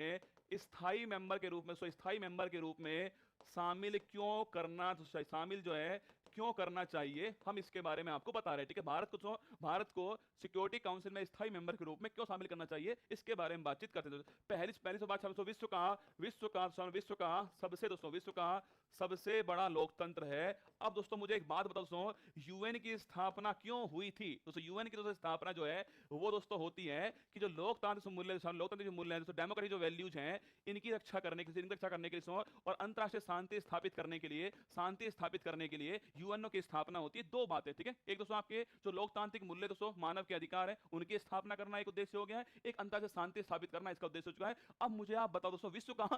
में स्थायी मेंबर के रूप में, स्थायी मेंबर के रूप में शामिल क्यों करना, शामिल जो है क्यों करना चाहिए, हम इसके बारे में आपको बता रहे हैं। ठीक है, भारत को सिक्योरिटी काउंसिल में स्थायी मेंबर के रूप में क्यों शामिल करना चाहिए, इसके बारे में बातचीत करते हैं। पहली पहली सौ बात, विश्व का सबसे बड़ा लोकतंत्र है। अब दोस्तों मुझे एक बात बताओ दोस्तों, यूएन की स्थापना क्यों हुई थी? दोस्तों यूएन की दोस्तों स्थापना जो है वो दोस्तों होती है कि जो लोकतांत्रिक मूल्य, लोकतांत्रिक जो मूल्य है दोस्तों, डेमोक्रेटिक जो वैल्यूज हैं, इनकी रक्षा करने के लिए, और अंतरराष्ट्रीय शांति स्थापित करने के लिए, यूएनओ की स्थापना होती है। दो बातें, ठीक है, एक दोस्तों आपके जो लोकतांत्रिक मूल्य दोस्तों, मानव के अधिकार है, उनकी स्थापना करना एक उद्देश्य हो गया है, एक अंतरराष्ट्रीय शांति स्थापित करना इसका उद्देश्य हो चुका है। अब मुझे आप बताओ दोस्तों, विश्व का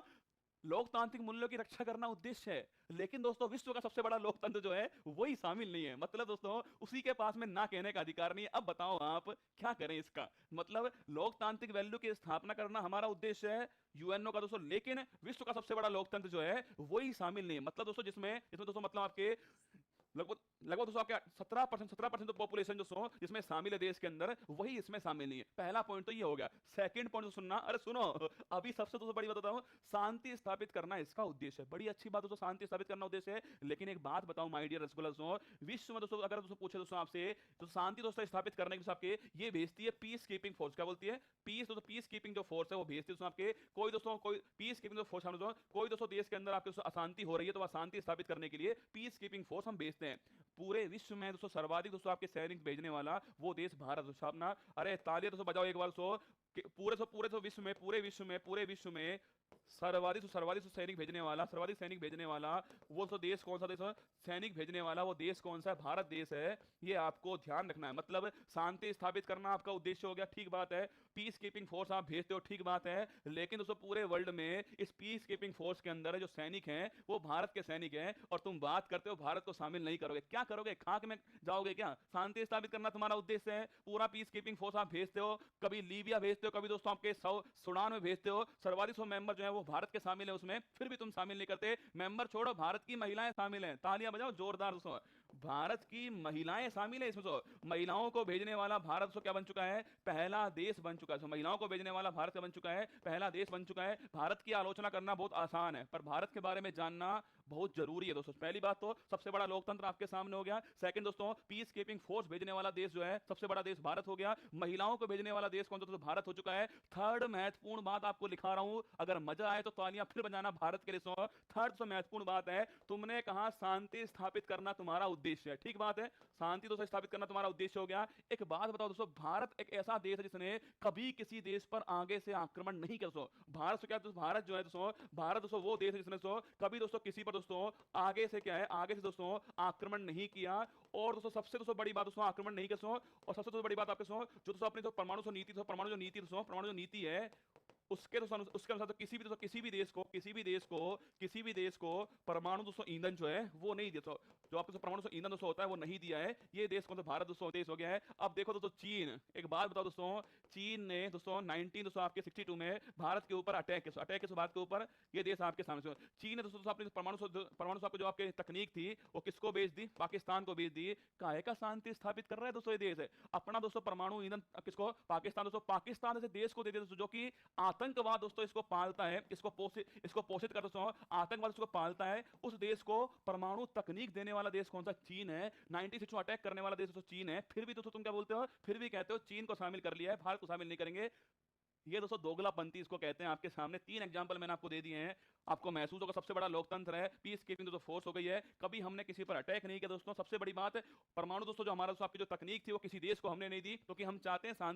लोकतांत्रिक मूल्यों की रक्षा करना उद्देश्य है, लेकिन दोस्तों विश्व का सबसे बड़ा लोकतंत्र जो है वही शामिल नहीं है। मतलब दोस्तों उसी के पास में ना कहने का अधिकार नहीं है। अब बताओ आप क्या करें इसका? मतलब लोकतांत्रिक वैल्यू की स्थापना करना हमारा उद्देश्य है यूएनओ का दोस्तों, लेकिन विश्व का सबसे बड़ा लोकतंत्र जो है वही शामिल नहीं है। मतलब दोस्तों इसमें दोस्तों मतलब आपके लगभग लगभग दोस्तों आपके 17% तो पॉपुलेशन जो सो जिसमें शामिल है देश के अंदर, वही इसमें शामिल नहीं है। पहला पॉइंट तो ये हो गया। सेकंड पॉइंट तो सुनना, अरे सुनो, अभी सबसे दोस्तों बड़ी बात बताऊं, शांति स्थापित करना इसका उद्देश्य है। बड़ी अच्छी बात दोस्तों, शांति स्थापित करना उद्देश्य है, लेकिन एक बात बताऊं माय डियर रसगुल्ला दोस्तों, विश्व में दोस्तों अगर दोस्तों पूछे दोस्तों आपसे, तो शांति दोस्तों स्थापित करने के आपके ये भेजती है पीस कीपिंग फोर्स। क्या बोलती है? पीस दोस्तों, पीस कीपिंग जो फोर्स है वो भेजती है दोस्तों आपके, कोई पीस कीपिंग जो फोर्स, कोई दोस्तों देश के अंदर आपके अशांति हो रही है तो वह शांति स्थापित करने के लिए पीस कीपिंग फोर्स हम भेजते हैं। पूरे विश्व में दोस्तों सर्वाधिक दोस्तों आपके सैनिक भेजने वाला वो देश भारत दोस्तों अपना। अरे तालियां दोस्तों बजाओ एक बार सो, पूरे विश्व में सर्वाधिक सैनिक भेजने वाला, वो तो देश कौन सा देश है? सैनिक भेजने वाला वो देश कौन सा है? भारत देश है। ये आपको ध्यान रखना है। मतलब शांति स्थापित करना आपका उद्देश्य हो गया, ठीक बात है। पीस कीपिंग फोर्स आप भेजते हो, ठीक बात है, लेकिन दोस्तों पूरे वर्ल्ड में इस पीस कीपिंग फोर्स के अंदर जो सैनिक हैं वो भारत के सैनिक हैं, और तुम बात करते हो भारत को शामिल नहीं करोगे। क्या करोगे? खाक में जाओगे क्या? शांति स्थापित करना तुम्हारा उद्देश्य है, पूरा पीस कीपिंग फोर्स आप भेजते हो, कभी लीबिया भेजते हो, कभी दोस्तों आपके सूडान में भेजते हो, सर्वाधिक मेंबर जो है वो भारत के शामिल है उसमें, फिर भी तुम शामिल नहीं करते। मेंबर छोड़ो, भारत की महिलाएं शामिल हैं, तालियां बजाओ जोरदार दोस्तों, भारत की महिलाएं शामिल है इसमें। तो महिलाओं को भेजने वाला भारत क्या बन चुका है? पहला देश बन चुका है। महिलाओं को भेजने वाला भारत बन चुका है, पहला देश बन चुका है। भारत की आलोचना करना बहुत आसान है, पर भारत के बारे में जानना बहुत जरूरी है दोस्तों। पहली बात तो सबसे बड़ा लोकतंत्र आपके सामने हो गया। सेकंड दोस्तों, पीस कीपिंग फोर्स भेजने वाला देश जो है सबसे बड़ा देश भारत हो गया। महिलाओं को भेजने वाला देश कौन सा? तो भारत हो चुका है। थर्ड महत्वपूर्ण बात आपको लिखा रहा हूं, अगर मजा आए तो तालियां फिर बजाना भारत के लिए। थर्ड महत्वपूर्ण बात है, तुमने कहा शांति स्थापित करना तुम्हारा उद्देश्य है, ठीक बात है, शांति दोस्तों स्थापित करना तुम्हारा उद्देश्य हो गया। एक बात बताओ दोस्तों, भारत एक ऐसा देश है जिसने कभी किसी देश पर आगे से आक्रमण नहीं किया दोस्तों। भारत से क्या दोस्तों, भारत जो है दोस्तों, भारत दोस्तों वो देश है जिसने दोस्तों कभी दोस्तों किसी पर दोस्तों आगे से क्या है, आगे से दोस्तों आक्रमण नहीं किया। और दोस्तों सबसे दोस्तों बड़ी बात दोस्तों आक्रमण नहीं किया दोस्तों, और सबसे दोस्तों बड़ी बात आपके दोस्तों जो दोस्तों अपनी परमाणु जो नीति है उसके अनुसार तो किसी भी देश को परमाणु दोस्तों ईंधन जो है वो नहीं दिया। जो आपको परमाणु ईंधन दोस्तों होता है वो नहीं दिया है। ये देश कौन सा? भारत दोस्तों देश हो गया है। अब देखो दोस्तों चीन, एक बात बताओ दोस्तों, चीन ने दोस्तों 19 दोस्तों आपके 62 में भारत के ऊपर अटैक किया, भारत के ऊपर। ये देश आपके सामने चीन ने दोस्तों अपनी परमाणु जो आपके तकनीक थी वो किसको बेच दी? पाकिस्तान को बेच दी। काहे का शांति स्थापित कर रहा है दोस्तों ये देश है अपना दोस्तों परमाणु ईंधन किसको? पाकिस्तान दोस्तों, पाकिस्तान ऐसे देश को दे दिया जो कि आतंकवाद दोस्तों इसको पालता है, इसको पोषित कर दोस्तों, आतंकवाद इसको पालता है। उस देश को परमाणु तकनीक देने वाला देश कौन सा? चीन है। 96 अटैक करने वाला देश दोस्तों चीन है। फिर भी दोस्तों तुम क्या बोलते हो? फिर भी कहते हो चीन को शामिल कर लिया है, भारत को शामिल नहीं करेंगे। ये दोस्तों दोगलापंथी इसको कहते हैं। आपके सामने 3 एग्जांपल मैंने आपको दे दिए हैं, आपको महसूस होगा सबसे बड़ा लोकतंत्र है, पीस कीपिंग दोस्तों फोर्स हो गई है, कभी हमने किसी पर अटैक नहीं किया दोस्तों। सबसे बड़ी बात है परमाणु दोस्तों जो हमारा दोस्तों आपकी जो तकनीक थी वो किसी देश को हमने नहीं दी, क्योंकि हम चाहते हैं शांति